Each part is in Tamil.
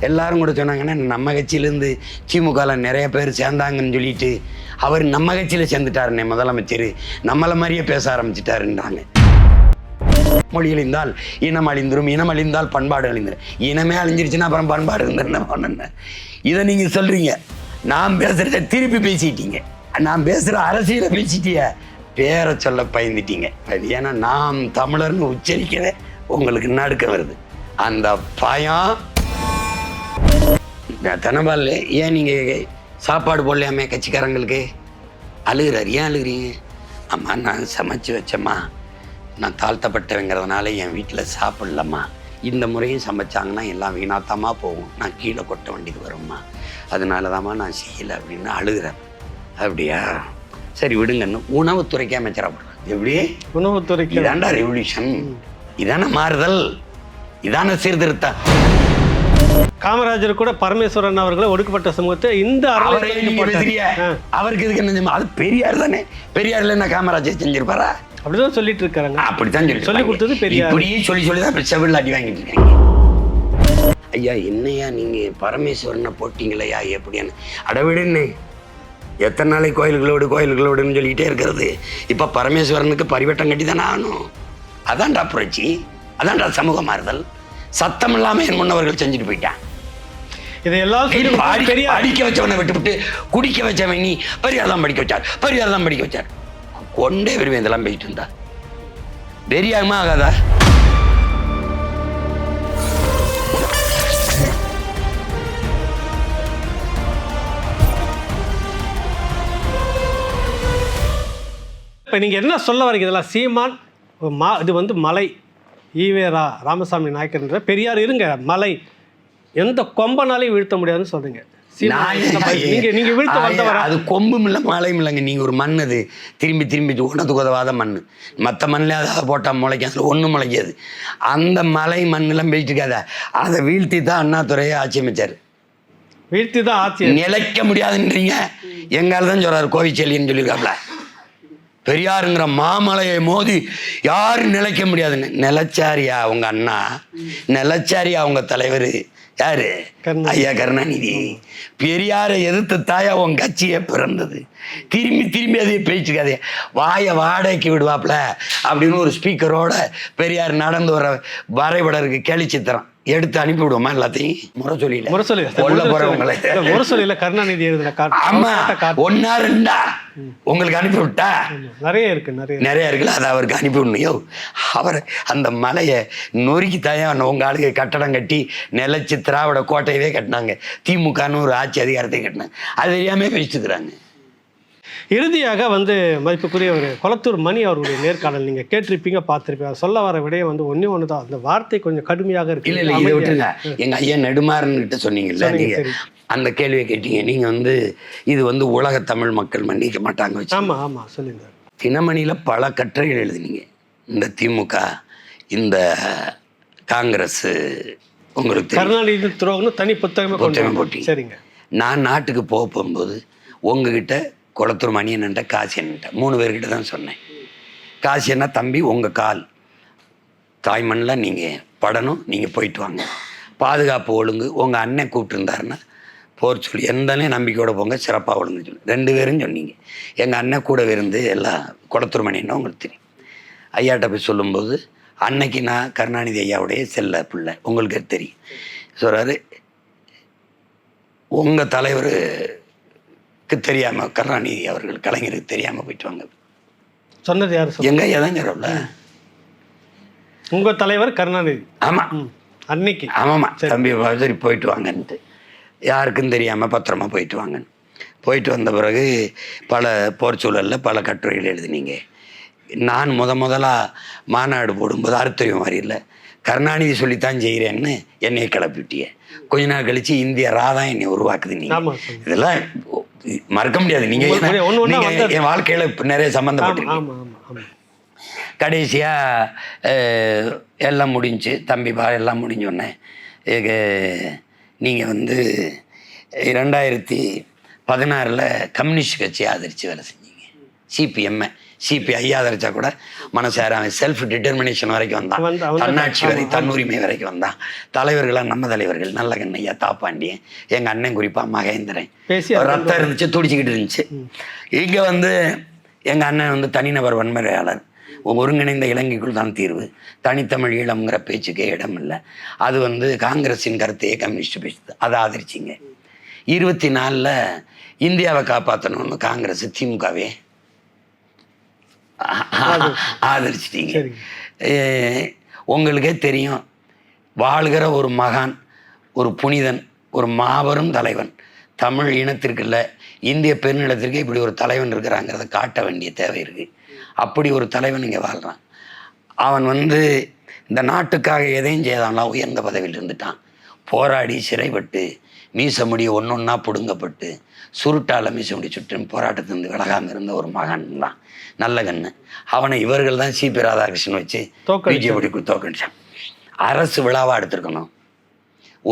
எல்லாரும் கூட சொன்னாங்கன்னா நம்ம கட்சியிலேருந்து திமுகவில் நிறைய பேர் சேர்ந்தாங்கன்னு சொல்லிட்டு அவர் நம்ம கட்சியில் சேர்ந்துட்டாருன்னே முதலமைச்சர் நம்மளை மாதிரியே பேச ஆரம்பிச்சிட்டாருன்றாங்க. மொழி அழிந்தால் இனம் அழிந்துரும், இனம் அழிந்தால் பண்பாடு அழிந்துரும். இனமே அழிஞ்சிருச்சுன்னா அப்புறம் பண்பாடு இருந்துருன்னு இதை நீங்கள் சொல்கிறீங்க. நான் பேசுகிறத திருப்பி பேசிட்டீங்க. நான் பேசுகிற அரசியலை பேசிட்டிய பேரை சொல்ல பயந்துட்டீங்க. அது ஏன்னா நாம் தமிழர்னு உச்சரிக்கவே உங்களுக்கு நடுக்க வருது. அந்த பயம் தனபால் ஏன் நீங்கள் சாப்பாடு போடலையாமே கட்சிக்காரங்களுக்கு அழுகிறார். ஏன் அழுகிறீங்க? அம்மா நான் சமைச்சு வச்சேம்மா, நான் தாழ்த்தப்பட்டவங்கிறதுனால என் வீட்டில் சாப்பிட்லம்மா, இந்த முறையும் சமைச்சாங்கன்னா எல்லாம் வீணாத்தமாக போகும், நான் கீழே கொட்ட வேண்டியது வரும்மா, அதனால தாம்மா நான் செய்யலை அப்படின்னு அழுகிறேன். அப்படியா, சரி விடுங்கன்னு உணவுத்துறைக்கு அமைச்சராக போடுறேன். எப்படி உணவுத்துறைக்கு? இதாண்டா ரெவல்யூஷன், இதான மாறுதல், இதான சீர்திருத்தம். காமராஜர் கூட பரமேஸ்வரன் அவர்களை ஒடுக்கப்பட்ட சமூகத்தை இந்த அவருக்கு இதுக்கு என்ன? அது பெரியார் தானே. பெரியார்ல என்ன காமராஜர் செஞ்சிருப்பாரா? அப்படிதான் சொல்லிட்டு இருக்காங்க. அப்படித்தான் சொல்லி கொடுத்தது பெரியார். இப்படியே சொல்லி செவிலில் அடி வாங்கிட்டு இருக்காங்க. ஐயா என்னையா நீங்க பரமேஸ்வரனை போட்டீங்களையா எப்படின்னு அடவிடுன்னு எத்தனை நாளைக்கு கோயில்களோடுன்னு சொல்லிக்கிட்டே இருக்கிறது. இப்போ பரமேஸ்வரனுக்கு பரிவட்டம் கட்டி தானே ஆகணும். அதான்டா புரட்சி, அதான்டா சமூக மாறுதல். சத்தம் இல்லாமல் என் முன்னவர்கள் செஞ்சுட்டு போயிட்டான். இதையெல்லாம் அடிக்க வச்சவனை விட்டுவிட்டு குடிக்க வச்சவன் நீ பெரியார் தான் படிக்க வச்சார் கொண்டே வருவேன். இதெல்லாம் போயிட்டு இருந்தா பெரியாருமா ஆகாதா? இப்போ நீங்கள் என்ன சொல்ல வரீங்க? இதெல்லாம் சீமான் இது மலை ஈவேரா ராமசாமி நாயக்கர்ன்ற பெரியார் இருங்க மலை எந்த கொம்பனாலையும் வீழ்த்த முடியாதுன்னு சொல்றீங்க. நீங்க வீழ்த்த வந்தவர அது கொம்பும் இல்லை மலையும் இல்லைங்க. நீங்க ஒரு மண், அது திரும்பி ஒன்றதுக்கு உதவாத மண். மற்ற மண்ணில் அதாவது போட்டால் முளைக்கும், அதில் ஒன்றும் முளைக்காது. அந்த மலை மண்ணெல்லாம் போயிட்டு இருக்காத, அதை வீழ்த்தி தான் அண்ணாதுரையை ஆட்சி அமைச்சார். வீழ்த்தி தான் ஆட்சி நிலைக்க முடியாதுன்றீங்க. எங்கால தான் சொல்றாரு கோவிச்செல்லின்னு சொல்லியிருக்காப்ல. பெரியாருங்கிற மாமலையை மோதி யாரும் நிலைக்க முடியாதுன்னு நிலைச்சாரியா அவங்க அண்ணா, நிலைச்சாரியா அவங்க தலைவர் யாரு? ஐயா கருணாநிதி. பெரியாரை எதிர்த்து தாயா உன் கட்சியே பிறந்தது. திரும்பி அதே பேச்சுக்காதே, வாடகைக்கு விடுவாப்ல அப்படின்னு ஒரு ஸ்பீக்கரோட பெரியார் நடந்து வர வரைபடருக்கு கேலி சித்திரம் எடுத்து அனுப்பி விடுவோமா எல்லாத்தையும்? முரசொலியில கருணாநிதி எழுதின ஒன்னா ரெண்டா உங்களுக்கு அனுப்பி விட்டா நிறைய இருக்குல்ல, அதை அவருக்கு அனுப்பி விடணும். அவர் அந்த மலையை நொறுக்கி தாயா உங்க ஆளுக்கு கட்டடம் கட்டி நிலைச்சு திராவிட கோட்டையவே கட்டினாங்க. திமுகன்னு ஒரு ஆட்சி அதிகாரத்தை கட்டினாங்க. அது தெரியாம பேசிட்டுக்கிறாங்க. இறுதியாக மதிப்புக்குரிய ஒரு கொளத்தூர் மணி அவர்களுடைய நேர்காணல் நீங்கள் கேட்டிருப்பீங்க, பார்த்துருப்பீங்க. சொல்ல வர விடையை ஒன்று தான், அந்த வார்த்தை கொஞ்சம் கடுமையாக இருக்கு. இல்லை இதை விட்டுருங்க. எங்கள் ஐயா நெடுமாறன்கிட்ட சொன்னீங்கல்ல, நீங்கள் அந்த கேள்வியை கேட்டீங்க. நீங்கள் இது உலக தமிழ் மக்கள் மன்னிக்க மாட்டாங்க வச்சு. ஆமாம் சொல்லுங்க. தினமணியில் பல கட்டுரைகள் எழுதினீங்க. இந்த திமுக, இந்த காங்கிரஸ், உங்களுக்கு கருணாநிதி துரோகம்னு தனி புத்தகம் போட்டீங்க. சரிங்க. நான் நாட்டுக்கு போகும்போது உங்ககிட்ட கொளத்தூர் மணியன்ட்ட காசியன்ட்ட 3 பேர்கிட்ட தான் சொன்னேன். காசியன்னா தம்பி உங்கள் கால் தாய்மண்ணில் நீங்கள் படணும், நீங்கள் போயிட்டு வாங்க, பாதுகாப்பு ஒழுங்கு உங்கள் அண்ணன் கூப்பிட்டுருந்தாருன்னா போர் சொல்லி எந்தனே நம்பிக்கையோடு போங்க, சிறப்பாக ஒழுங்கு சொல்லி 2 பேரும் சொன்னீங்க. எங்கள் அண்ணன் கூட இருந்து எல்லாம் கொளத்தூர் மணியன்னா உங்களுக்கு தெரியும். ஐயாட்ட போய் சொல்லும்போது அன்னைக்கு நான் கருணாநிதி ஐயாவுடைய செல்ல பிள்ளை, உங்களுக்கு தெரியும். சொல்கிறாரு உங்கள் தலைவர் தெரியாம கருணாநிதி அவர்கள் கலைஞருக்கு தெரியாம போயிட்டு வாங்க சொன்னது யாரு? எங்க எதான் சொல்ல உங்க தலைவர் கருணாநிதி. ஆமா அன்னைக்கு ஆமாமா தம்பி சரி போயிட்டு வாங்கன்ட்டு யாருக்கும் தெரியாம பத்திரமா போயிட்டு வாங்கன்னு போயிட்டு வந்த பிறகு பல போர் சூழலில் பல கட்டுரைகள் எழுதினீங்க. நான் முதலா மாநாடு போடும்போது அறுத்தறிவு மாதிரி இல்லை, கருணாநிதி சொல்லித்தான் செய்கிறேன்னு என்னையை கிளப்பிட்டிய. கொஞ்ச நாள் கழிச்சு இந்திய ராதா என்னை உருவாக்குது. நீங்க இதெல்லாம் மறக்க முடியாது. நீங்க என் வாழ்க்கையில நிறைய சம்பந்தப்பட்டிருக்கீங்க. கடைசியா எல்லாம் முடிஞ்சு தம்பி எல்லாம் முடிஞ்சோடனே நீங்க 2016 கம்யூனிஸ்ட் கட்சியை ஆதரிச்சு வேலை செஞ்சீங்க. சிபிஐ ஆதரிச்சா கூட மனசார அவன் செல்ஃப் டிட்டர்மினேஷன் வரைக்கும் வந்தான், தன்னாட்சி வரை தன்னுரிமை வரைக்கும் வந்தான். தலைவர்களாக நம்ம தலைவர்கள் நல்லகண்ண ஐயா, தாப்பாண்டியன், எங்கள் அண்ணன் குறிப்பாக மகேந்திரன், ரத்தம் இருந்துச்சு, துடிச்சிக்கிட்டு இருந்துச்சு. இங்கே வந்து எங்கள் அண்ணன் வந்து தனிநபர் வன்முறையாளர், ஒருங்கிணைந்த இலங்கைக்குள் தான் தீர்வு, தனித்தமிழ் ஈழம்ங்கிற பேச்சுக்கே இடம் இல்லை. அது வந்து காங்கிரஸின் கருத்தையே கம்யூனிஸ்ட் பேசுது, அதை ஆதரிச்சிங்க. 24 இந்தியாவை காப்பாற்றணும்னு காங்கிரஸ் திமுகவே ஆதரிச்சிட்டீங்க. உங்களுக்கே தெரியும், வாழ்கிற ஒரு மகான், ஒரு புனிதன், ஒரு மாபெரும் தலைவன், தமிழ் இனத்திற்கு இல்லை இந்திய பெருநிலத்திற்கு இப்படி ஒரு தலைவன் இருக்கிறாங்கிறத காட்ட வேண்டிய தேவை இருக்குது. அப்படி ஒரு தலைவன் இங்கே வாழ்கிறான். அவன் வந்து இந்த நாட்டுக்காக எதையும் செய்தான்லாம் உயர்ந்த பதவியில் இருந்துட்டான். போராடி சிறைப்பட்டு மீச முடிய ஒன்றொன்னா பிடுங்கப்பட்டு சுருட்டால் மீச முடி சுற்றும் போராட்டத்திலிருந்து விலகாமல் இருந்த ஒரு மகன் தான் நல்லகண்ணு. அவனை இவர்கள் தான் சிபி ராதாகிருஷ்ணன் வச்சு பிஜேபி தோக்கடிச்சான். அரசு விழாவாக எடுத்துருக்கணும்.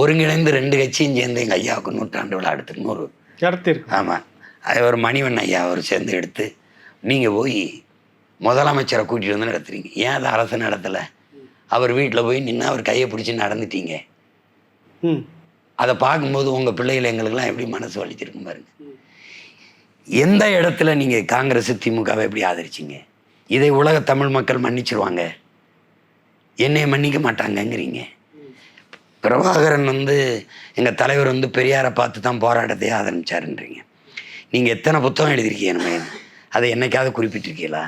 ஒருங்கிணைந்து 2 கட்சியும் சேர்ந்து எங்கள் ஐயாவுக்கு 100ஆண்டு விழா எடுத்துருக்கு. ஆமாம், அது ஒரு மணிவன் ஐயா அவர் சேர்ந்து எடுத்து, நீங்கள் போய் முதலமைச்சரை கூட்டிகிட்டு வந்து நடத்துறீங்க. ஏன் அதை அரசு நடத்தலை? அவர் வீட்டில் போய் நின்று அவர் கையை பிடிச்சி நடந்துட்டீங்க. அதை பார்க்கும்போது உங்கள் பிள்ளைகள் எங்களுக்கெல்லாம் எப்படி மனசு வலிச்சிருக்கும் பாருங்க. எந்த இடத்துல நீங்கள் காங்கிரஸ் திமுகவை எப்படி ஆதரிச்சிங்க? இதை உலக தமிழ் மக்கள் மன்னிச்சிருவாங்க, என்னைய மன்னிக்க மாட்டாங்கங்கிறீங்க. பிரபாகரன் வந்து எங்கள் தலைவர் வந்து பெரியாரை பார்த்து தான் போராட்டத்தையே ஆரம்பிச்சாருன்றீங்க. நீங்கள் எத்தனை புத்தகம் எழுதியிருக்கீங்க நம்ம, அதை என்னைக்காவது குறிப்பிட்டிருக்கீங்களா?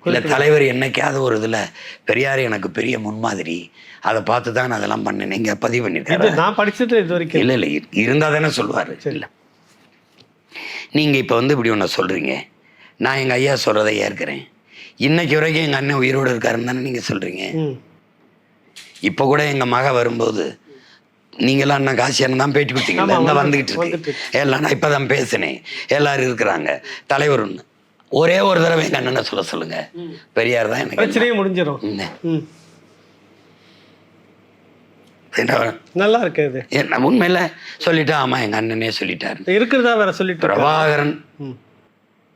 இல்லை தலைவர் என்னைக்காவது ஒரு இதில் பெரியார் எனக்கு பெரிய முன்மாதிரி, அதை பார்த்து தான் நான் அதெல்லாம் பண்ணேன் நீங்கள் பதிவு பண்ணியிருக்காரு? நான் படிச்சது இது வரைக்கும் இல்லை இருந்தால் தானே சொல்லுவார். இல்லை, நீங்கள் இப்போ வந்து இப்படி ஒன்று சொல்கிறீங்க, நான் எங்கள் ஐயா சொல்கிறதை ஏற்கிறேன், இன்னைக்கு வரைக்கும் எங்கள் அண்ணன் உயிரோடு இருக்காருன்னு தானே நீங்கள் சொல்கிறீங்க. இப்போ கூட எங்கள் மக வரும்போது நீங்களாம் அண்ணன் காசியானு தான் பேட்டி கொடுத்தீங்களா? என்ன வந்துக்கிட்டு இருக்கு எல்லாம், நான் இப்போ தான் பேசினேன், எல்லாரும் இருக்கிறாங்க தலைவர் ஒன்று. ஒரே ஒரு தடவை எங்கள் அண்ணனை சொல்லுங்க, பெரியார் தான் எனக்கு பிரச்சனையே முடிஞ்சிடும். நல்லா இருக்குது. என்ன உண்மையில சொல்லிட்டா? ஆமா, எங்க அண்ணனே சொல்லிட்டாரு. இருக்கிறதா வேற சொல்லிட்டு. பிரபாகரன்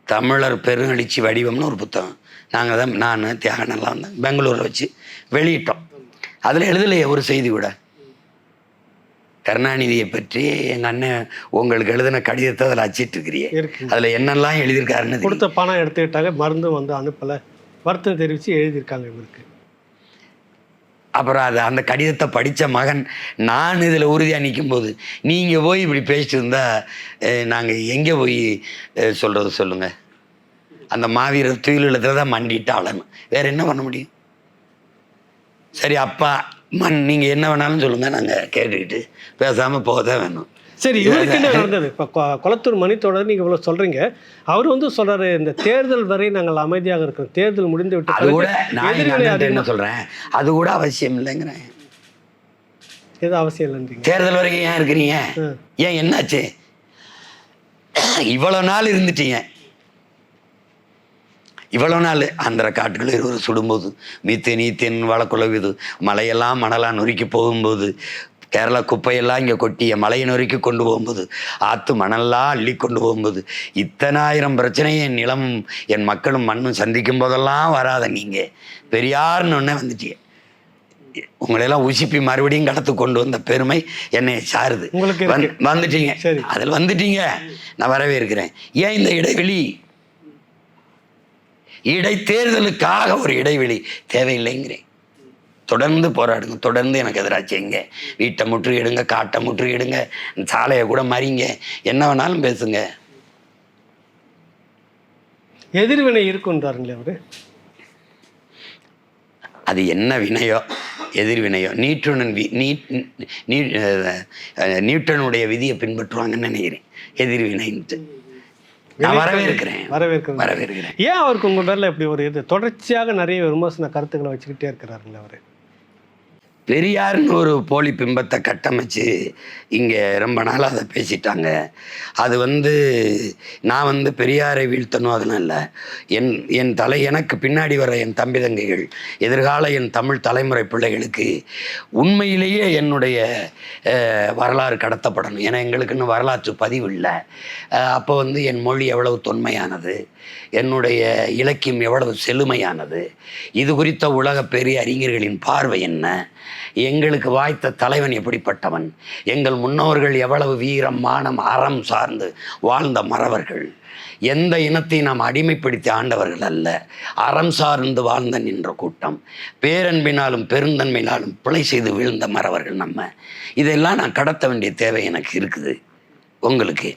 தமிழர் பெருங்கழிச்சி வடிவம்னு ஒரு புத்தகம் நாங்கள் தான், நான் தியாகனெல்லாம் வந்து பெங்களூரில் வச்சு வெளியிட்டோம். அதில் எழுதலையே ஒரு செய்தி கூட. கருணாநிதியை பற்றி எங்கள் அண்ணன் உங்களுக்கு எழுதின கடிதத்தை அதில் அச்சிட்டு இருக்கிறியே, அதில் என்னெல்லாம் எழுதியிருக்காருன்னு. கொடுத்த பணம் எடுத்துக்கிட்டாங்க, மருந்து வந்து அனுப்பலை, வருத்தம் தெரிவித்து எழுதியிருக்காங்க இவருக்கு. அப்புறம் அது அந்த கடிதத்தை படித்த மகன் நான் இதில் உறுதியாக நிற்கும்போது நீங்கள் போய் இப்படி பேசிட்டு இருந்தால் நாங்கள் எங்கே போய் சொல்கிறது சொல்லுங்கள்? அந்த மாவீரர் துயிலத்தில் தான் மண்டிட்டு அழணும், வேறு என்ன பண்ண முடியும்? சரி அப்பா நீங்கள் என்ன வேணாலும் சொல்லுங்கள், நாங்கள் கேட்டுக்கிட்டு பேசாமல் போக தான் வேணும். சரி, இவருக்கு என்ன நடந்தது? இப்போ கொளத்தூர் மணித்தோடர் நீங்கள் இவ்வளோ சொல்கிறீங்க, அவர் வந்து சொல்கிறாரு இந்த தேர்தல் வரை நாங்கள் அமைதியாக இருக்கிறோம், தேர்தல் முடிந்து விட்டு. அது கூட நான் என்ன சொல்கிறேன், அது கூட அவசியம் இல்லைங்கிறேன். எதுவும் அவசியம் இல்லைன்றீங்க? தேர்தல் வரைக்கும் ஏன் இருக்கிறீங்க? ஏன் என்னாச்சு? இவ்வளோ நாள் இருந்துட்டீங்க, இவ்வளோ நாள் ஆந்திர காட்டுகள் இருவர் சுடும்போது, மீத்தேன் வழக்குழவுது, மலையெல்லாம் மணலாம் நொறுக்கி போகும்போது, கேரளா குப்பையெல்லாம் இங்கே கொட்டிய மலையை நொறுக்கி கொண்டு போகும்போது, ஆற்று மணல்லாம் அள்ளி கொண்டு போகும்போது, இத்தனை ஆயிரம் பிரச்சனையை என் நிலமும் என் மக்களும் மண்ணும் சந்திக்கும் போதெல்லாம் வராத நீங்கள் பெரியார்னு ஒன்றே வந்துட்டீங்க. உங்களையெல்லாம் உசிப்பி மறுபடியும் கடத்து கொண்டு வந்த பெருமை என்னை சாருது. வந்துட்டீங்க, அதில் வந்துட்டீங்க, நான் வரவே இருக்கிறேன். ஏன் இந்த இடைவெளி? இடைத்தேர்தலுக்காக ஒரு இடைவெளி தேவையில்லைங்கிறேன். தொடர்ந்து போராடுங்க, தொடர்ந்து எனக்கு எதிராக செய்யுங்க, வீட்டை முற்றுகிடுங்க, காட்டை முற்றுகிடுங்க, சாலையை கூட மறிங்க, என்ன வேணாலும் பேசுங்க. எதிர்வினை இருக்குன்றாருங்களே அவரு. அது என்ன வினையோ எதிர்வினையோ, நியூட்டனுடைய விதியை பின்பற்றுவாங்கன்னு நினைக்கிறேன். எதிர்வினைன்ட்டு நான் வரவேற்கிறேன். ஏன் அவருக்கு உங்கள் பேரில் இப்படி ஒரு இது தொடர்ச்சியாக நிறைய விமர்சன கருத்துக்களை வச்சுக்கிட்டே இருக்கிறாருங்களே அவர்? பெரியார்னு ஒரு போலி பிம்பத்தை கட்டமைச்சு இங்கே ரொம்ப நாளாக அதை பேசிட்டாங்க. அது நான் பெரியாரை வீழ்த்தணும் அதெல்லாம் இல்லை. என் எனக்கு பின்னாடி வர என் தம்பி தங்கைகள், எதிர்கால என் தமிழ் தலைமுறை பிள்ளைகளுக்கு உண்மையிலேயே என்னுடைய வரலாறு கடத்தப்படணும். ஏன்னா எங்களுக்குன்னு வரலாற்று பதிவு இல்லை. அப்போ என் மொழி எவ்வளவு தொன்மையானது, என்னுடைய இலக்கியம் எவ்வளவு செழுமையானது, இது குறித்த உலக பெரிய அறிஞர்களின் பார்வை என்ன, எங்களுக்கு வாய்த்த தலைவன் எப்படிப்பட்டவன், எங்கள் முன்னோர்கள் எவ்வளவு வீரம் மானம் அறம் சார்ந்து வாழ்ந்த மறவர்கள், எந்த இனத்தை நாம் அடிமைப்படுத்தி ஆண்டவர்கள் அல்ல, அறம் சார்ந்து வாழ்ந்த நின்ற கூட்டம், பேரன்பினாலும் பெருந்தன்மையினாலும் பிழை செய்து வீழ்ந்த மறவர்கள் நம்ம. இதெல்லாம் நான் கடத்த வேண்டிய தேவை எனக்கு இருக்குது. உங்களுக்கு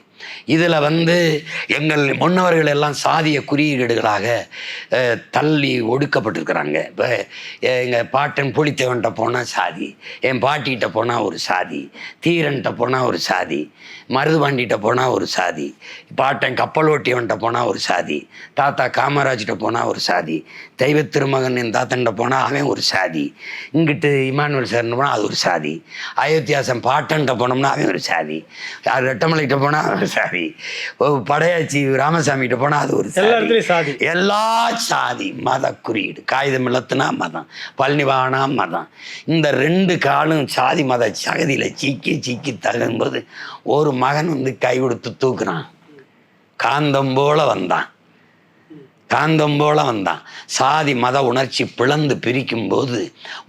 இதில் எங்கள் முன்னவர்கள் எல்லாம் சாதிய குறியீடுகளாக தள்ளி ஒடுக்கப்பட்டிருக்கிறாங்க. இப்போ எங்கள் பாட்டன் புலித்தேவன்கிட்ட போனால் சாதி, என் பாட்டிகிட்ட போனால் ஒரு சாதி, தீரன்கிட்ட போனால் ஒரு சாதி, மருதுபாண்டிகிட்ட போனால் ஒரு சாதி, பாட்டன் கப்பலோட்டியவன்கிட்ட போனால் ஒரு சாதி, தாத்தா காமராஜ்கிட்ட போனால் ஒரு சாதி, தெய்வ திருமகன் என் தாத்தன்கிட்ட போனால் அவன் ஒரு சாதி, இங்கிட்டு இமானுவேல் சார்னு போனால் அது ஒரு சாதி, அயோத்தியாசன் பாட்டன்கிட்ட போனோம்னா அவன் ஒரு சாதி, ரெட்டமலைகிட்ட போனால் ஒரு சாதி, படையாச்சி ராமசாமிகிட்ட போனால் அது ஒரு சாதி. எல்லா சாதி மத குறியீடு, காகிதம் இழத்துனா மதம், பழனிவானா மதம். இந்த 2 காலும் சாதி மத சகதியில் சிக்கி தகும்போது ஒரு மகன் கை கொடுத்து தூக்குறான். காந்தம் போல வந்தான். சாதி மத உணர்ச்சி பிளந்து பிரிக்கும் போது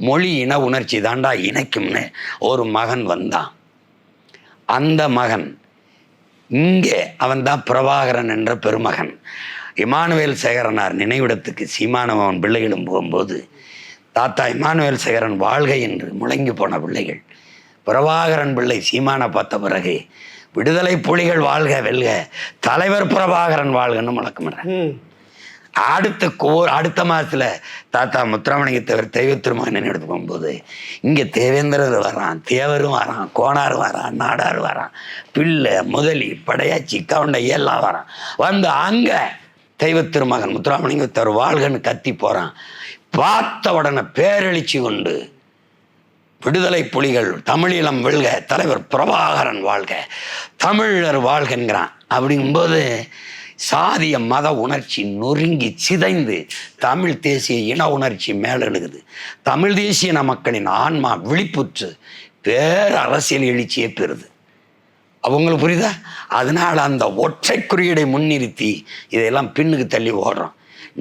மொழி இன உணர்ச்சி தாண்டா இணைக்கும்னு ஒரு மகன் வந்தான். அந்த மகன் இங்கே அவன்தான் பிரபாகரன் என்ற பெருமகன். இமானுவேல் சேகரனார் நினைவிடத்துக்கு சீமானவன் பிள்ளைகளும் போகும்போது தாத்தா இமானுவேல் சேகரன் வாழ்க என்று முழங்கி போன பிள்ளைகள், பிரபாகரன் பிள்ளை சீமானை பார்த்த பிறகு விடுதலை புலிகள் வாழ்க வெல்க, தலைவர் பிரபாகரன் வாழ்கன்னு முழக்கமிடுறேன். அடுத்த மாதத்தில் தாத்தா முத்துராமலிங்கத்தேவர் தெய்வ திருமகன் நினைவு போகும்போது இங்கே தேவேந்திரர் வரான், தேவரும் வரான், கோணார் வரான், நாடார் வரான், பிள்ளை முதலி படையாச்சி கவுண்டை எல்லாம் வரான். அங்கே தெய்வ திருமகன் முத்துராமலிங்கத்தேவர் வாழ்கன்னு கத்தி போகிறான். பார்த்த உடனே பேரெழுச்சி கொண்டு விடுதலை புலிகள் தமிழீழம் வெல்க, தலைவர் பிரபாகரன் வாழ்க, தமிழர் வாழ்கங்கிறான். அப்படிங்கும்போது சாதிய மத உணர்ச்சி நொறுங்கி சிதைந்து தமிழ் தேசிய இன உணர்ச்சி மேலெழுகுது. தமிழ் தேசிய மக்களின் ஆன்மா விழிப்புற்று பேரரசியல் எழுச்சியே பெறுது. அவங்களுக்கு புரியுதா? அதனால் அந்த ஒற்றை குறியீடை முன்னிறுத்தி இதையெல்லாம் பின்னுக்கு தள்ளி ஓடுறோம்.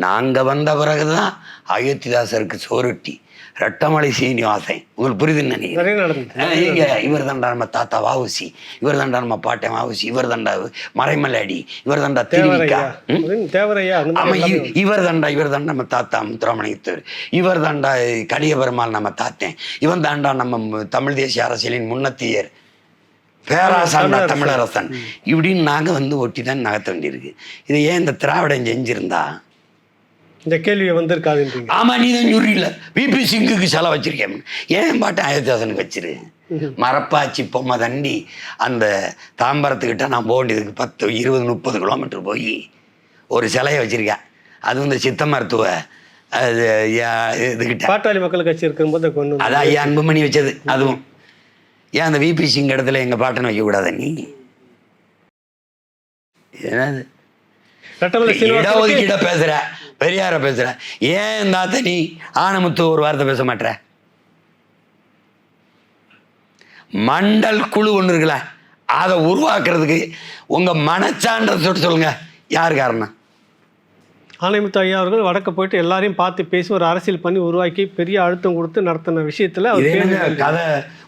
நாங்கள் வந்த பிறகுதான் அயோத்திதாசருக்கு சோறுட்டி, ரெட்டமலை சீனிவாசன், உங்களுக்கு புரியுதுன்னு நினைக்கிறேன். இவர் தாண்டா நம்ம தாத்தா வாவுசி, இவர் தாண்டா நம்ம பாட்டன் வாவுசி, இவர் தாண்டா மறைமலை, இவர் தாண்டா திருவிக்கா, இவர் தாண்டா நம்ம தாத்தா முத்துராமலிங்கத்தேவர், இவர் தாண்டா கலிய பெருமாள் நம்ம தாத்தேன், இவன் தாண்டா நம்ம தமிழ் தேசிய அரசியலின் முன்னத்தியர் பேராசான் தமிழரசன். இப்படின்னு நாங்கள் ஒட்டி தான் நகர்த்த வேண்டியிருக்கு. இது ஏன் இந்த திராவிடம் செஞ்சிருந்தா இந்த கேள்வியை வந்திருக்காது? ஆமா, நீ தான் சொல்றீல விபி சிங்குக்கு செலவு வச்சிருக்கேன், ஏன் பாட்டேன் அயோத்தியாசனுக்கு வச்சிரு. மரப்பாச்சி பொம்மை தண்டி அந்த தாம்பரத்துக்கிட்ட நான் போக வேண்டியதுக்கு 10, 20, 30 கிலோமீட்டர் போய் ஒரு சிலையை வச்சிருக்கேன். அது இந்த சித்த மருத்துவ அது இதுகிட்ட பாட்டாளி மக்கள் கட்சி இருக்கும்போது கொண்டு அதான் ஐயா அன்புமணி வச்சது. அதுவும் ஏன் அந்த விபி சிங் இடத்துல எங்கள் பாட்டனை வைக்கக்கூடாத நீ? என்னது இடஒதுக்கீட பேசுற, பெரியார பேசுற, ஏன் தாத்த நீ ஆனமுத்து ஒரு வார்த்தை பேச மாட்டேற? மண்டல் குழு ஒன்று இருக்குல்ல, அதை உருவாக்குறதுக்கு உங்க மனச்சான்ற சொல்லுங்க, யார் காரணம்? ஆணைமுத்து ஐயா அவர்கள் வடக்க போயிட்டு எல்லாரையும் பார்த்து பேசி ஒரு அரசியல் பண்ணி உருவாக்கி பெரிய அழுத்தம் கொடுத்து நடத்தின விஷயத்துல கதை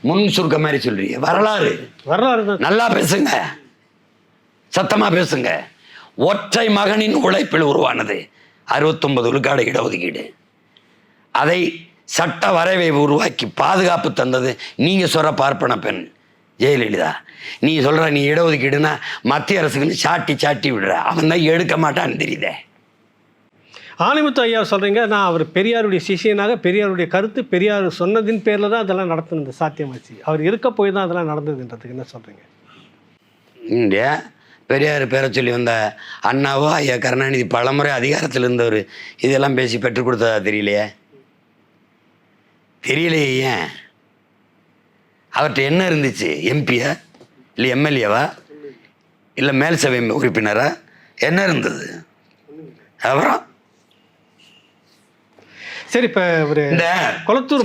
முன் சுருக்க மாதிரி சொல்றீங்க. வரலாறு தான். நல்லா பேசுங்க, சத்தமா பேசுங்க. ஒற்றை மகனின் உழைப்பில் உருவானது 69 விழுக்காடு இடஒதுக்கீடு. அதை சட்ட வரைவை உருவாக்கி பாதுகாப்பு தந்தது நீங்க சொல்ற பார்ப்பன பெண் ஜெயலலிதா. நீ சொல்ற நீ இடஒதுக்கீடுனா மத்திய அரசுக்குன்னு சாட்டி விடுற, அவன் தான் எடுக்க மாட்டான்னு தெரியுதே. ஆணைமுத்து ஐயா சொல்றீங்க, நான் அவர் பெரியாருடைய சிஷியனாக, பெரியாருடைய கருத்து பெரியார் சொன்னதின் பேர்ல தான் அதெல்லாம் நடத்துனது சாத்தியமாச்சு. அவர் இருக்க போய் தான் அதெல்லாம் நடந்ததுன்றதுக்கு என்ன சொல்றீங்க? இந்தியா பெரியார் பேரை சொல்லி வந்த அண்ணாவோ ஐயா கருணாநிதி பலமுறை அதிகாரத்தில் இருந்தவர் இதெல்லாம் பேசி பெற்றுக் கொடுத்ததா தெரியலையே. ஏன் அவர்கிட்ட என்ன இருந்துச்சு? எம்பியா இல்லை எம்எல்ஏவா இல்லை மேல் சபை உறுப்பினரா? என்ன இருந்தது? அப்புறம் சரி, இப்போ ஒரு இந்த குளத்தூர்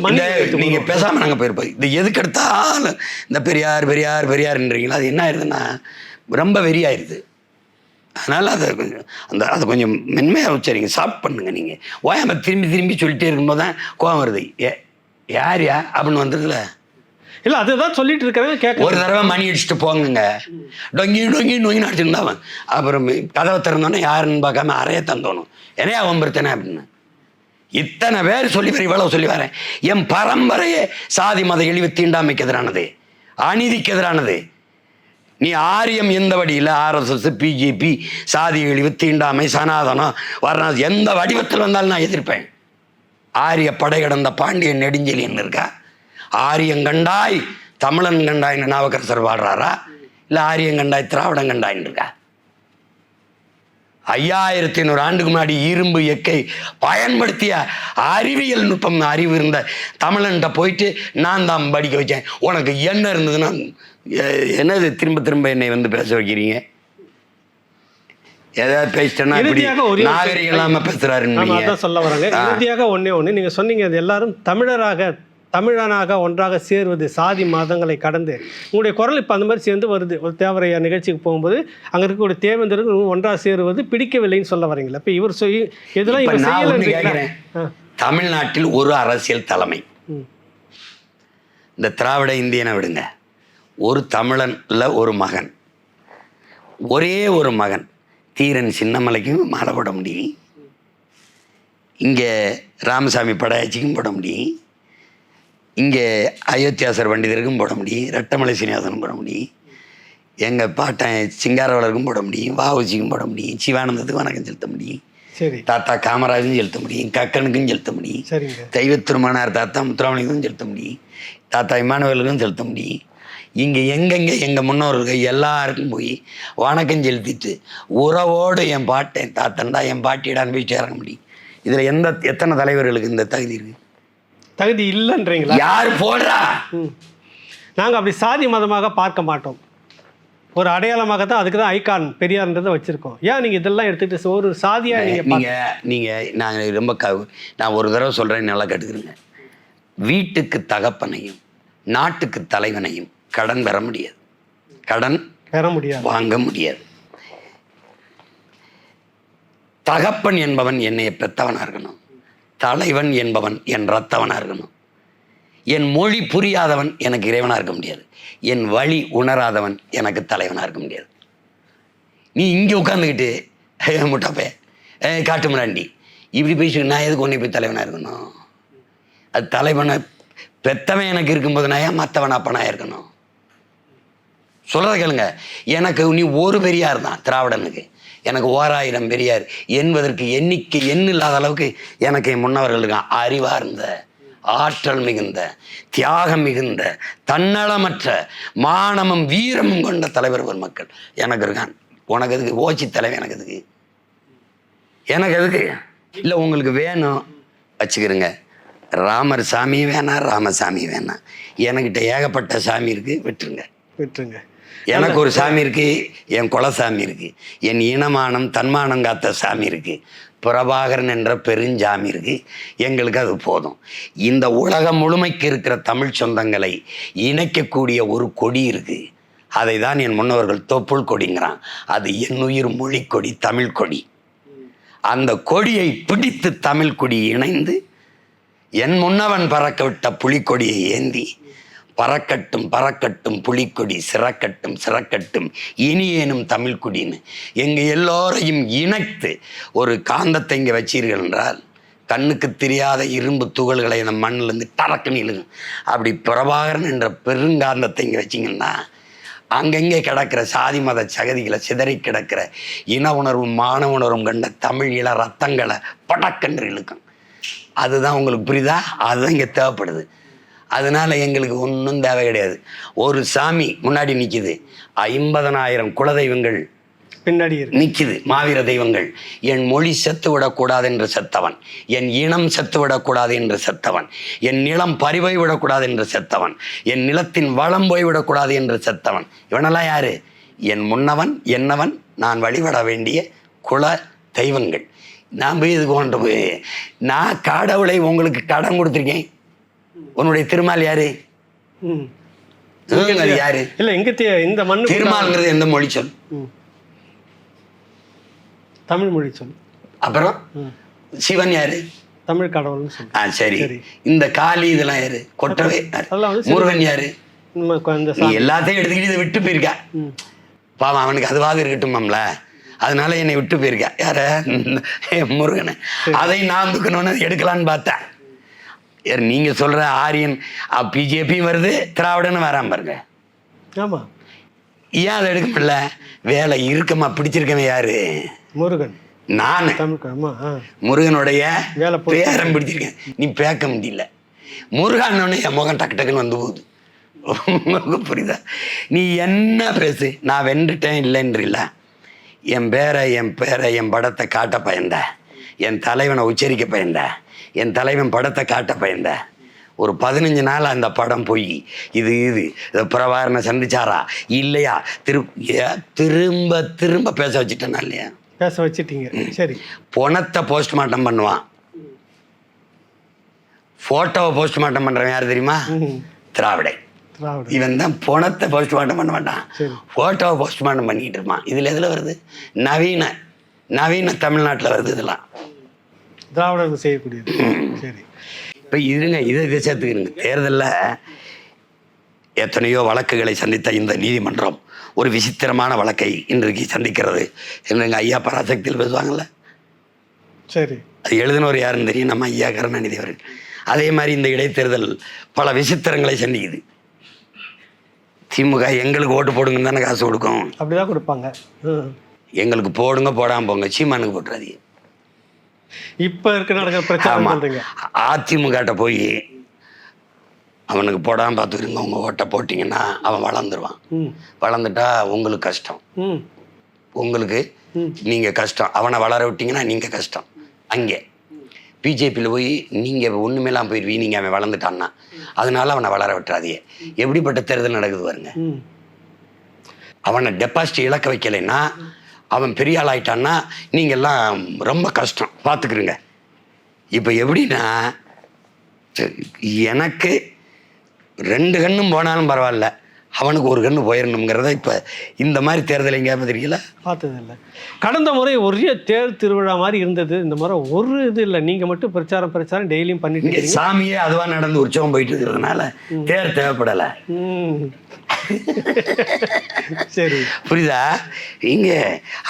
நீங்க பேசாம நாங்க போயிருப்போம். இது எதுக்கு எடுத்தாலும் இந்த பெரியார் பெரியார் பெரியார்ன்றீங்களா, அது என்ன ஆயிடுதுன்னா ரொம்ப வெறியாயிருது. அதனால அதை கொஞ்சம் அதை கொஞ்சம் மென்மையாக உச்சரிங்க, சாஃப்ட் பண்ணுங்க. நீங்கள் ஓயாம திரும்பி திரும்பி சொல்லிட்டே இருக்கும்போது தான் கோவம் வருது. யார் அப்படின்னு வந்ததுல இல்லை, அதுதான் சொல்லிட்டு இருக்கிறேன். கேட்க ஒரு தடவை மணி அடிச்சுட்டு போங்க, டொங்கி டொங்கி டொங்கின்னு அடிச்சுருந்தாவன். அப்புறம் கதவை திறந்தோன்னே யாருன்னு பார்க்காம அறைய தந்தோணும். என்னையா வம்பருத்தனே அப்படின்னு இத்தனை பேர் சொல்லி வர, இவ்வளவு சொல்லி வரேன். என் பரம்பரையே சாதி மத இழிவு தீண்டாமைக்கு எதிரானது, அநீதிக்கு எதிரானது. நீ ஆரியம் எந்த வடியில், ஆர்எஸ்எஸ், பிஜேபி, சாதி இழிவு தீண்டாமை, சனாதனம், வர்ணம் எந்த வடிவத்தில் வந்தாலும் நான் எதிர்ப்பேன். ஆரிய படை கடந்த பாண்டியன் நெடுஞ்செழியன் இருக்கா? ஆரியங்கண்டாய் தமிழன் கண்டாயின்னு நாவுக்கரசர் பாடுறாரா? இல்லை ஆரியங்கண்டாய் திராவிடம் கண்டாயின்னு இருக்கா? 5500 ஆண்டுக்கு முன்னாடி இரும்பு எக்கை பயன்படுத்திய அறிவியல் நுட்பம் அறிவு இருந்த தமிழன்ட்ட போயிட்டு நான் தான் படிக்க வச்சேன். உனக்கு என்ன இருந்ததுன்னா என்னது திரும்ப திரும்ப என்னை வந்து பேச வைக்கிறீங்க? ஏதாவது பேசிட்டேன்னா நாகரிகம் இல்லாம பேசுறாருன்னு சொல்ல வராங்க. இறுதியாக ஒண்ணு நீங்க சொன்னீங்க, அது எல்லாரும் தமிழனாக ஒன்றாக சேருவது, சாதி மதங்களை கடந்து. உங்களுடைய குரல் இப்போ அந்த மாதிரி சேர்ந்து வருது. ஒரு தேவரையா நிகழ்ச்சிக்கு போகும்போது அங்கே இருக்கக்கூடிய தேவேந்திரர்கள் ஒன்றாக சேருவது பிடிக்கவில்லைன்னு சொல்ல வரீங்களா? இப்போ இவர் இதெல்லாம் இவர் செய்யல. தமிழ்நாட்டில் ஒரு அரசியல் தலைமை, இந்த திராவிட இந்தியனை விடுங்க, ஒரு தமிழன்ல ஒரு மகன், ஒரே ஒரு மகன் தீரன் சின்னமலைக்கும் மாலை போட முடியும், இங்கே ராமசாமி படையாச்சிக்கும் போட முடியும், இங்கே அயோத்தியாசர் பண்டிதருக்கும் போட முடியும், ரெட்டமலை சீனிவாசனும் போட முடியும், எங்கள் பாட்டன் சிங்காரவளருக்கும் போட முடியும், வஉசிக்கும் போட முடியும், சிவானந்தத்துக்கு வணக்கம் செலுத்த முடியும், சரி, தாத்தா காமராஜும் செலுத்த முடியும், கக்கனுக்கும் செலுத்த முடியும், தெய்வ திருமணார் தாத்தா முத்துராமலிங்கும் செலுத்த முடியும், தாத்தா இமானுவேலுக்கும் செலுத்த முடியும். இங்கே எங்கெங்கே எங்கள் முன்னோர்கள் எல்லாருக்கும் போய் வணக்கம் செலுத்திட்டு உறவோடு என் பாட்டேன் தாத்தன்டா என் பாட்டியிடான்னு போய் சேர முடியும். இதில் எத்தனை தலைவர்களுக்கு இந்த தகுதி இருக்கு? தகுதி இல்லைன்றீங்களா? யார் போடுறா? நாங்கள் அப்படி சாதி மதமாக பார்க்க மாட்டோம். ஒரு அடையாளமாக தான், அதுக்கு தான் ஐகான் பெரியார்ன்றதை வச்சுருக்கோம். ஏன் நீங்கள் இதெல்லாம் எடுத்துகிட்டு ஒரு சாதியாக நீங்கள் நாங்கள் ரொம்ப நான் ஒரு தடவை சொல்கிறேன், நல்லா கேட்டுக்கிறேங்க. வீட்டுக்கு தகப்பனையும் நாட்டுக்கு தலைவனையும் கடன் பெற முடியாது, கடன் பெற முடியாது, வாங்க முடியாது. தகப்பன் என்பவன் என்னை பெற்றவனாக இருக்கணும், தலைவன் என்பவன் என் ரத்தவனாக இருக்கணும். என் மொழி புரியாதவன் எனக்கு இறைவனாக இருக்க முடியாது, என் வழி உணராதவன் எனக்கு தலைவனாக இருக்க முடியாது. நீ இங்கே உட்காந்துக்கிட்டு முட்டாப்பே காட்டு முராண்டி இப்படி பேசிட்டு நான் எதுக்கு ஒன்றே போய் தலைவனாக இருக்கணும்? அது தலைவனை பெத்தவன் எனக்கு இருக்கும்போது நான் ஏன் மற்றவன் அப்பனாக இருக்கணும்? சொல்கிறத கேளுங்க. எனக்கு நீ ஒரு பெரியார் தான் திராவிடனுக்கு, எனக்கு 1000 பெரியார் என்பதற்கு எண்ணிக்கை இல்லாத அளவுக்கு எனக்கு என் முன்னவர்கள் இருக்கான். அறிவார்ந்த, ஆற்றல் மிகுந்த, தியாகம் மிகுந்த, தன்னலமற்ற, மானமும் வீரமும் கொண்ட தலைவர் மக்கள் எனக்கு இருக்கான். உனக்கு எதுக்கு ஓச்சி தலைவர்? எனக்கு எதுக்கு? எனக்கு எதுக்கு? இல்லை உங்களுக்கு வேணும் வச்சுக்கிறங்க. ராமர் சாமி வேணாம், ராமசாமி வேணாம், என்கிட்ட ஏகப்பட்ட சாமி இருக்குது, விட்டுருங்க. எனக்கு ஒரு சாமி இருக்குது, என் குலசாமி இருக்குது, என் இனமானம் தன்மானம் காத்த சாமி இருக்குது, பிரபாகரன் என்ற பெருஞ்சாமி இருக்குது, எங்களுக்கு அது போதும். இந்த உலகம் முழுமைக்கு இருக்கிற தமிழ் சொந்தங்களை இணைக்கக்கூடிய ஒரு கொடி இருக்குது, அதை தான் என் முன்னவர்கள் தொப்புள் கொடிங்கிறான். அது என் உயிர் மொழி கொடி, தமிழ் கொடி. அந்த கொடியை பிடித்து தமிழ் கொடி இணைந்து என் முன்னவன் பறக்க விட்ட புலிக்கொடியை ஏந்தி பறக்கட்டும் பறக்கட்டும் புலிக்கொடி, சிறக்கட்டும் சிறக்கட்டும் இனியேனும் தமிழ் குடின்னு எங்கள் எல்லோரையும் இணைத்து ஒரு காந்தத்தை இங்கே வச்சீர்கள் என்றால் கண்ணுக்கு தெரியாத இரும்பு துகள்களை நம் மண்ணிலேருந்து டறக்குன்னு இழுகும். அப்படி பிரபாகரன் என்ற பெருங்காந்தத்தை இங்கே வச்சிங்கன்னா அங்கங்கே கிடக்கிற சாதி மத சகதிகளை சிதறி கிடக்கிற இன உணர்வும் மான உணர்வும் கண்ட தமிழ் இள ரத்தங்களை படக்கென்று இழுக்கும். அதுதான் உங்களுக்கு புரியுதா? அதுதான் இங்கே தேவைப்படுது. அதனால எங்களுக்கு ஒன்றும் தேவை கிடையாது. ஒரு சாமி முன்னாடி நிற்கிது, 50,000 குலதெய்வங்கள் பின்னாடி இருக்கு. நிக்குது மாவீர தெய்வங்கள். என் மொழி செத்து விடக்கூடாது என்று செத்தவன், என் இனம் செத்து விடக்கூடாது என்று செத்தவன், என் நிலம் பறிபோய் விடக்கூடாது என்று செத்தவன், என் நிலத்தின் வளம் போய்விடக்கூடாது என்று செத்தவன். இவனெல்லாம் யாரு? என் முன்னவன் என்னவன் நான் வழிபட வேண்டிய குல தெய்வங்கள். நான் போய் இது கொண்டு போய் நான் கடவுளை உங்களுக்கு கடன் கொடுத்துருக்கேன். உன்னுடைய திருமால் யாரு? அது யாரு? இல்ல இங்க இந்த மண்ணு திருமால்ங்கிறது எந்த மொழி சொல்? தமிழ் மொழி சொல். அப்புறம் சிவன் யாரு? தமிழ் கடவுள்னு சொல்லு. சரி. இந்த காளி இதெல்லாம் யாரு? கொட்டவே. முருகன் யாரு? நீ எல்லாத்தையும் எடுத்துக்கிட்டு இதை விட்டு போயிருக்கா. பாவம் அவனுக்கு அதுவாக இருக்கட்டும்ல, அதனால என்னை விட்டு போயிருக்கா. யார? முருகனை. அதை நான் தூக்கணும்னு எடுக்கலான்னு பார்த்தேன். நீங்க சொல்ற ஆரியன் பிஜேபியும் வருது, திராவிடன்னு வராம பாருங்க. ஆமா, ஏன் அதை எடுக்க முடியல? வேலை இருக்கமா பிடிச்சிருக்கவன் யாரு? முருகன். நானு முருகனுடைய பேரம் பிடிச்சிருக்கேன். நீ பேக்க முடியல. முருகன்னு என் முகம் டக்கு டக்குன்னு வந்து போகுது. புரியுதா? நீ என்ன பேசு, நான் வென்றுட்டேன் இல்லைன்றீல்ல. என் பேரை என் படத்தை காட்ட பயந்த, என் தலைவனை உச்சரிக்க பயந்த, என் தலைவன் படத்தை காட்ட பயந்த. ஒரு 15 நாள் அந்த படம் போய் இது பிரபாகரனை சந்திச்சாரா இல்லையா திரும்ப திரும்ப பேச வச்சுட்டேன்னா இல்லையா? பேச வச்சுட்டீங்க. சரி. பணத்தை போஸ்ட்மார்ட்டம் பண்ணுவான். போட்டோவை போஸ்ட்மார்ட்டம் பண்றவன் யாரு தெரியுமா? திராவிடை. இவன் தான் பணத்தை போஸ்ட்மார்ட்டம் பண்ண மாட்டான், போட்டோவை போஸ்ட்மார்ட்டம் பண்ணிட்டு இருப்பான். இதுல எதுல வருது? நவீன தமிழ்நாட்டில் வருது இதெல்லாம். திராவிடர்கள் செய்யக்கூடியது. சரி. இப்போ இருங்க, இதை சேர்த்துக்கிறங்க. தேர்தலில் எத்தனையோ வழக்குகளை சந்தித்த இந்த நீதிமன்றம் ஒரு விசித்திரமான வழக்கை இன்றைக்கு சந்திக்கிறது. எங்கள் ஐயா பராசக்தியில் பேசுவாங்கள்ல, சரி, அது எழுதினவர் யாருன்னு தெரியும், நம்ம ஐயா கருணாநிதி அவர்கள். அதே மாதிரி இந்த இடைத்தேர்தல் பல விசித்திரங்களை சந்திக்குது. திமுக எங்களுக்கு ஓட்டு போடுங்கன்னு தானே காசு கொடுக்கும். அப்படிதான் கொடுப்பாங்க. எங்களுக்கு போடுங்க, போடாமல் போங்க, சீமானுக்கு போட்டுறாதீங்க. இப்போ நடக்கிற பிரச்சனை அதிமுக போய் அவனுக்கு போடாமல் பார்த்துக்கிறீங்க, உங்கள் ஓட்டை போட்டிங்கன்னா அவன் வளர்ந்துருவான். வளர்ந்துட்டா உங்களுக்கு கஷ்டம், உங்களுக்கு நீங்கள் கஷ்டம். அவனை வளர விட்டீங்கன்னா நீங்கள் கஷ்டம். அங்கே பிஜேபியில் போய் நீங்கள் ஒன்றுமேலாம் போயிடுவீங்க, நீங்கள் அவன் வளர்ந்துட்டான்னா. அதனால அவனை வளர விட்டுறாதீங்க. எப்படிப்பட்ட தேர்தல் நடக்குது பாருங்க. அவனை டெபாசிட் இழக்க வைக்கலைன்னா, அவன் பெரிய ஆள் ஆயிட்டான்னா நீங்கள்லாம் ரொம்ப கஷ்டம், பார்த்துக்குறீங்க. இப்போ எப்படின்னா, எனக்கு 2 கண்ணும் போனாலும் பரவாயில்ல, அவனுக்கு 1 கண்ணு போயிடணுங்கிறத இப்போ இந்த மாதிரி தேர்தல் எங்கேயாவது தெரியல, பார்த்ததில்லை. கடந்த முறை ஒரே தேர் திருவிழா மாதிரி இருந்தது. இந்த முறை ஒரு இது இல்லை, நீங்கள் மட்டும் பிரச்சாரம் டெய்லியும் பண்ணிட்டு சாமியே அதுவாக நடந்து உற்சவம் போயிட்டு இருக்கிறதுனால தேர் தேவைப்படலை. சரி, புரியுதா? இங்கே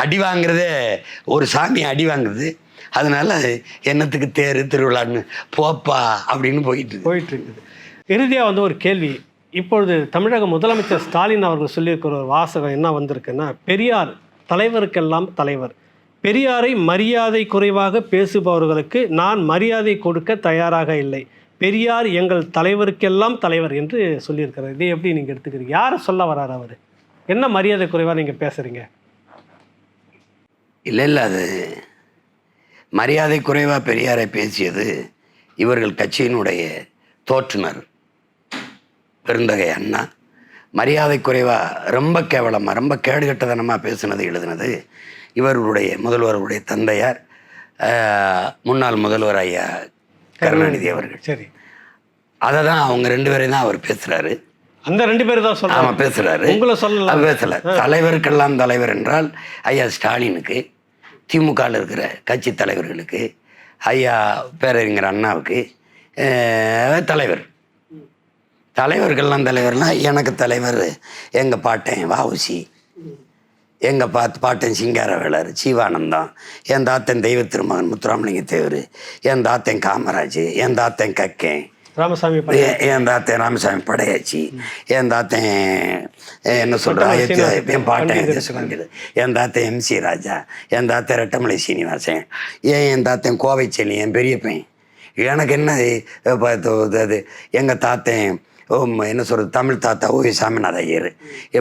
அடி வாங்குறதே ஒரு சாமி அடி வாங்குறது, அதனால என்னத்துக்கு தேர் திருவிழான்னு போப்பா அப்படின்னு போயிட்டு இருக்குது. இறுதியாக ஒரு கேள்வி. இப்பொழுது தமிழக முதலமைச்சர் ஸ்டாலின் அவர்கள் சொல்லியிருக்கிற ஒரு வாசகம் என்ன வந்திருக்குன்னா, பெரியார் தலைவருக்கெல்லாம் தலைவர், பெரியாரை மரியாதை குறைவாக பேசுபவர்களுக்கு நான் மரியாதை கொடுக்க தயாராக இல்லை, பெரியார் எங்கள் தலைவருக்கெல்லாம் தலைவர் என்று சொல்லியிருக்கிறார். இதை எப்படி நீங்கள் எடுத்துக்கிறீங்க? யாரை சொல்ல வர்றார் அவர்? என்ன மரியாதை குறைவாக நீங்கள் பேசுகிறீங்க? இல்லை, அது மரியாதை குறைவாக பெரியாரை பேசியது இவர்கள் கட்சியினுடைய தோற்றுனர் பெருந்தகை அண்ணா. மரியாதை குறைவாக ரொம்ப கேவலமாக ரொம்ப கேடுகட்டதனமாக பேசுனது எழுதுனது இவர்களுடைய முதல்வருடைய தந்தையார், முன்னாள் முதல்வர் ஐயா கருணாநிதி அவர்கள். சரி, அதை தான் அவங்க 2 பேரையும் தான் அவர் பேசுகிறாரு. அந்த 2 பேர் தான் சொல்ல. ஆமாம், பேசுகிறாரு. உங்களை சொல்லலாம் பேசலை. தலைவருக்கெல்லாம் தலைவர் என்றால் ஐயா ஸ்டாலினுக்கு, திமுகவில் இருக்கிற கட்சி தலைவர்களுக்கு, ஐயா பேரறிஞர் அண்ணாவுக்கு தலைவர். தலைவர்கள்லாம் தலைவர்னால் எனக்கு தலைவர் எங்கள் பாட்டன் வஉசி, எங்கள் பாட்டன் சிங்காரவேலர், ஜீவானந்தம், என் தாத்தன் தெய்வ திருமகன் முத்துராமலிங்க தேவர், என் தாத்தன் காமராஜ், என் தாத்தன் கக்கேன் ராமசாமி, என் தாத்தன் ராமசாமி படையாச்சி, என் தாத்தன் என்ன சொல்கிறான் என் பாட்டன் தேசகண்டது, என் தாத்தன் MC ராஜா, என் தாத்தன் ரெட்டமலை சீனிவாசன், என் தாத்தன் கோவைச்செல்லி, என் பெரியப்பன். எனக்கு என்ன அது எங்கள் தாத்தன் என்ன சொல்கிறது, தமிழ் தாத்தா ஓ சாமிநாத ஐயர்,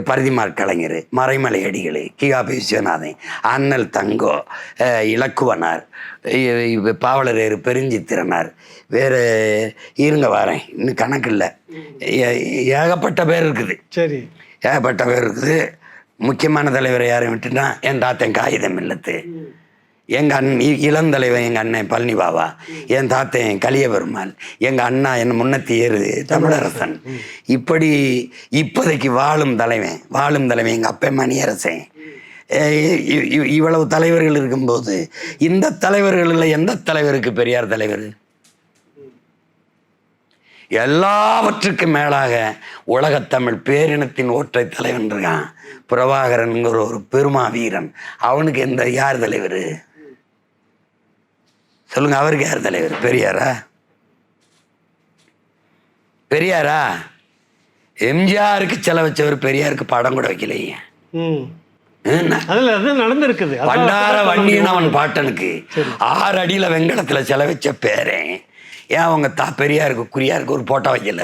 பரதிமார் கலைஞர், மறைமலை அடிகள், கிகாபி விஸ்வநாதன், அண்ணல் தங்கோ, இலக்குவனார், பாவலரேறு பெருஞ்சித்திரனார், வேறு இருங்க வரேன், இன்னும் கணக்கு இல்லை, ஏகப்பட்ட பேர் இருக்குது. சரி, ஏகப்பட்ட பேர் இருக்குது. முக்கியமான தலைவரை யாரையும் விட்டுனா என் தாத்தன் காகிதம் இல்லத்து, எங்கள் இளந்தலைவன் எங்கள் அண்ணன் பழனி பாபா, என் தாத்தன் கலிய பெருமாள், எங்கள் அண்ணா என் முன்னத்தி ஏறு தமிழரசன். இப்படி இப்போதைக்கு வாழும் தலைவன் எங்கள் அப்பா மணியரசன். இவ்வளவு தலைவர்கள் இருக்கும்போது இந்த தலைவர்களில் எந்த தலைவருக்கு பெரியார் தலைவர்? எல்லாவற்றுக்கும் மேலாக உலகத்தமிழ் பேரினத்தின் ஒற்றை தலைவன் இருக்கான், பிரபாகரன்கிற ஒரு பெருமா வீரன். அவனுக்கு யார் தலைவர் சொல்லுங்க? அவருக்கு யார் தலைவர்? பெரியாரா? எம்ஜிஆருக்கு செல வச்சவர் பெரியாருக்கு படம் கூட வைக்கலையே. நடந்திருக்குது. பண்டார வண்டியன் அவன் பாட்டனுக்கு 6 அடியில் வெங்கலத்தில் செல வச்ச பேரன் ஏன் அவங்க பெரியாருக்கு குறியாருக்கு ஒரு போட்டோ வைக்கல?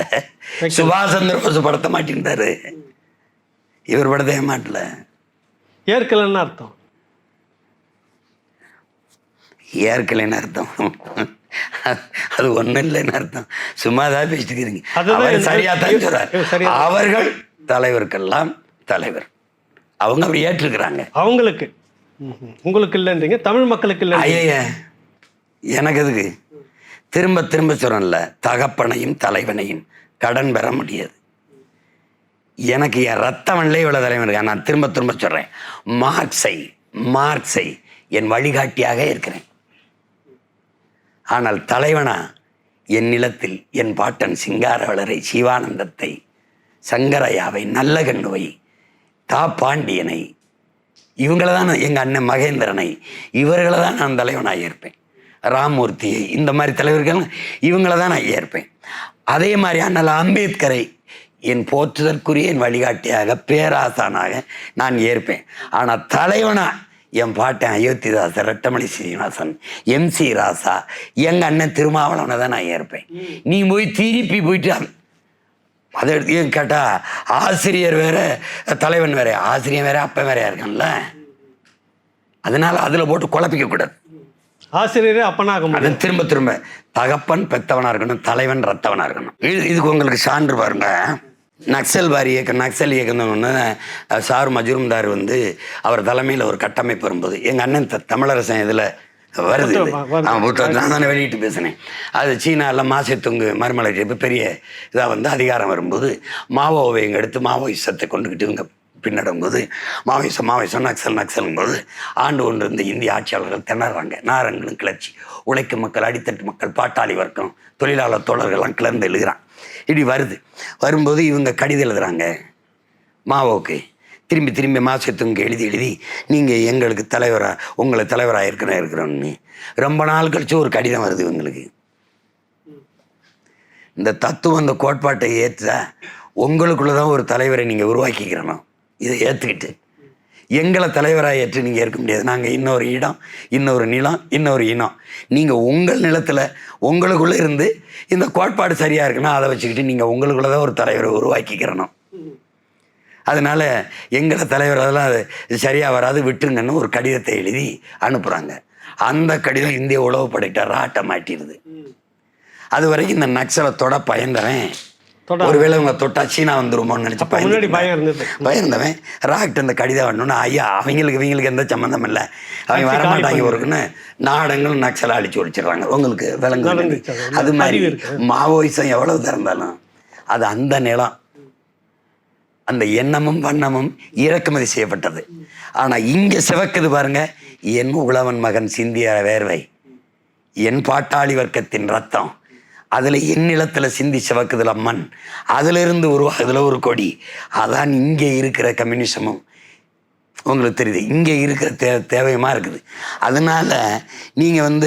சுபாஷ் சந்திர போஸ் படத்தை மாட்டின்றாரு, இவர் படத்தை ஏமாட்டல. ஏற்கலைன்னு அர்த்தம். ஏற்கலைன்னு அர்த்தம் அது ஒன்றும் இல்லைன்னு அர்த்தம். சும்மாதான் பேசிட்டுக்கிறீங்க. அவர் சரியா தான் சொல்றாரு. அவர்கள் தலைவருக்கெல்லாம் தலைவர், அவங்க அப்படி ஏற்றுக்கிறாங்க. அவங்களுக்கு உங்களுக்கு இல்லைன்றீங்க, தமிழ் மக்களுக்கு இல்லை. ஐய எனக்கு எதுக்கு திரும்ப திரும்ப சொல்றேன்ல, தகப்பனையும் தலைவனையும் கடன் பெற முடியாது. எனக்கு என் ரத்தவன்ல இவ்வளவு தலைவன் இருக்கா. நான் திரும்ப திரும்ப சொல்றேன், மார்க்ஸை என் வழிகாட்டியாக இருக்கிறேன். ஆனால் தலைவனா என் நிலத்தில் என் பாட்டன் சிங்காரவளரை, சிவானந்தத்தை, சங்கரையாவை, நல்லகண்ணுவை, பாண்டியனை, இவங்களை தான் எங்கள் அண்ணன் மகேந்திரனை, இவர்களை தான் நான் தலைவனாக இருப்பேன். ராமூர்த்தியை, இந்த மாதிரி தலைவர்கள் இவங்களை தான் நான் ஏற்பேன். அதே மாதிரி அண்ணல் அம்பேத்கரை என் போற்றுதற்குரிய என் வழிகாட்டியாக, பேராசானாக நான் ஏற்பேன். ஆனால் தலைவனா என் பாட்டன் அயோத்திதாசர், ரெட்டமலை சீனிவாசன், MC ராசா, எங்கள் அண்ணன் திருமாவளவனை தான் நான் ஏற்பேன். நீ போய் திருப்பி போயிட்டு அதை எடுத்து ஏன் கேட்டால், ஆசிரியர் வேற தலைவன் வேற, ஆசிரியர் வேற அப்பன் வேறையா இருக்கான்ல, அதனால அதில் போட்டு குழப்பிக்க கூடாது. ஆசிரியரே அப்பனாக அது திரும்ப திரும்ப தகப்பன் பெத்தவனா இருக்கணும், தலைவன் ரத்தவனா இருக்கணும். இதுக்கு உங்களுக்கு சான்று பாருங்க. நக்சல் இயக்கம் ஒன்று சார் மஜுரும்தார் அவர் தலைமையில் ஒரு கட்டமைப்பு வரும்போது, எங்கள் அண்ணன் தமிழரசன் இதில் வருது, நான் தானே வெளியிட்டு பேசினேன். அது சீனாவில் மாசத்துங்கு மறுமலை பெரிய இதாக அதிகாரம் வரும்போது மாவோவை இங்கே எடுத்து மாவோயிசத்தை கொண்டுக்கிட்டு இவங்க பின்னடும்போது மாவோயிசம் நக்சல்ங்கும்போது ஆண்டு கொண்டு இருந்த இந்திய ஆட்சியாளர்கள் திணறாங்க. நாரங்களும் கிளர்ச்சி, உழைக்கும் மக்கள், அடித்தட்டு மக்கள், பாட்டாளி வர்க்கம், தொழிலாளர் தோழர்கள்லாம் கிளர்ந்து எழுதுகிறான். இப்படி வரும்போது இவங்க கடிதம் எழுதுறாங்க மாவோவுக்கு. திரும்பி மாசத்துங்க எழுதி நீங்கள் எங்களுக்கு உங்களை தலைவராக இருக்கிறோன்னு ரொம்ப நாள் கழிச்சு ஒரு கடிதம் வருது இவங்களுக்கு. இந்த தத்துவம், இந்த கோட்பாட்டை ஏற்றா உங்களுக்குள்ளதான் ஒரு தலைவரை நீங்கள் உருவாக்கிக்கிறணும். இதை ஏற்றுக்கிட்டு எங்களை தலைவராக ஏற்று நீங்கள் ஏற்க முடியாது. நாங்கள் இன்னொரு இடம், இன்னொரு நிலம், இன்னொரு இனம். நீங்கள் உங்கள் நிலத்தில் உங்களுக்குள்ளே இருந்து இந்த கோட்பாடு சரியாக இருக்குன்னா அதை வச்சுக்கிட்டு நீங்கள் உங்களுக்குள்ளே தான் ஒரு தலைவரை உருவாக்கிக்கிறணும். அதனால் எங்களை தலைவர் அதெல்லாம் அது சரியாக வராது, விட்டுருங்கன்னு ஒரு கடிதத்தை எழுதி அனுப்புகிறாங்க. அந்த கடிதம் இந்திய உளவுப்படைகிட்ட ராட்டை மாட்டிடுது. அது வரைக்கும் இந்த நக்சலை தொட பயந்தவன், ஒருவேளை இவங்க தொட்டா சீனா வந்துருமோன்னு நினச்சி பயந்தவன் ராக்கிட்ட அந்த கடிதம் வரணும்னு, ஐயா இவங்களுக்கு எந்த சம்மந்தம் இல்லை, அவங்க வரமாட்டாங்க ஒருக்குன்னு நாடங்களும் நக்சலை அழிச்சு ஒழிச்சிடுறாங்க. உங்களுக்கு விளங்கு. அது மாதிரி மாவோயிசம் எவ்வளவு திறந்தாலும் அது அந்த நிலம், அந்த எண்ணமும் வண்ணமும் இறக்குமதி செய்யப்பட்டது. ஆனால் இங்கே சிவக்குது பாருங்க, என் உழவன் மகன் சிந்திய வேர்வை, என் பாட்டாளி வர்க்கத்தின் ரத்தம், அதில் என் நிலத்தில் சிந்தி சிவக்குதுல மண், அதிலிருந்து உருவாகுதுல ஒரு கொடி. அதான் இங்கே இருக்கிற கம்யூனிசமும் உங்களுக்கு தெரியுது, இங்கே இருக்கிற தேவையுமா இருக்குது. அதனால் நீங்கள்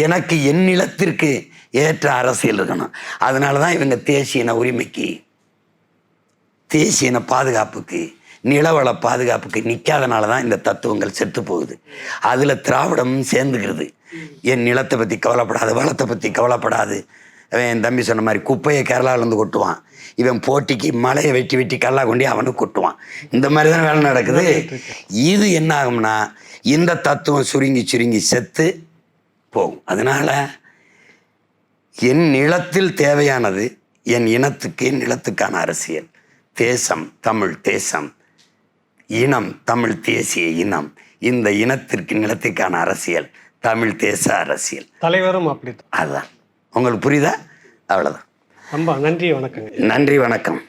எனக்கு என் நிலத்திற்கு ஏற்ற அரசியல் இருக்கணும். அதனால தான் இவங்க தேசிய இன உரிமைக்கு, தேசிய இன பாதுகாப்புக்கு, நிலவள பாதுகாப்புக்கு நிற்காதனால தான் இந்த தத்துவங்கள் செத்து போகுது. அதில் திராவிடமும் சேர்ந்துக்கிறது. என் நிலத்தை பற்றி கவலைப்படாது, வளத்தை பற்றி கவலைப்படாது, அவன் என் தம்பி சொன்ன மாதிரி குப்பையை கேரளாவிலேருந்து கொட்டுவான், இவன் போட்டிக்கு மலையை வெட்டி வெட்டி கல்லா கொண்டு அவனுக்கு கொட்டுவான். இந்த மாதிரி தான் வேலை நடக்குது. இது என்ன ஆகும்னா இந்த தத்துவம் சுருங்கி சுருங்கி செத்து போகும். அதனால் என் நிலத்தில் தேவையானது என் இனத்துக்கு, என் நிலத்துக்கான அரசியல், தேசம் தமிழ் தேசம், இனம் தமிழ் தேசிய இனம், இந்த இனத்திற்கு நிலத்துக்கான அரசியல் தமிழ் தேச அரசியல். தலைவரும் அப்படி. அதுதான். உங்களுக்கு புரியுதா? அவ்வளோதான். ரொம்ப நன்றி, வணக்கங்க. நன்றி, வணக்கம்.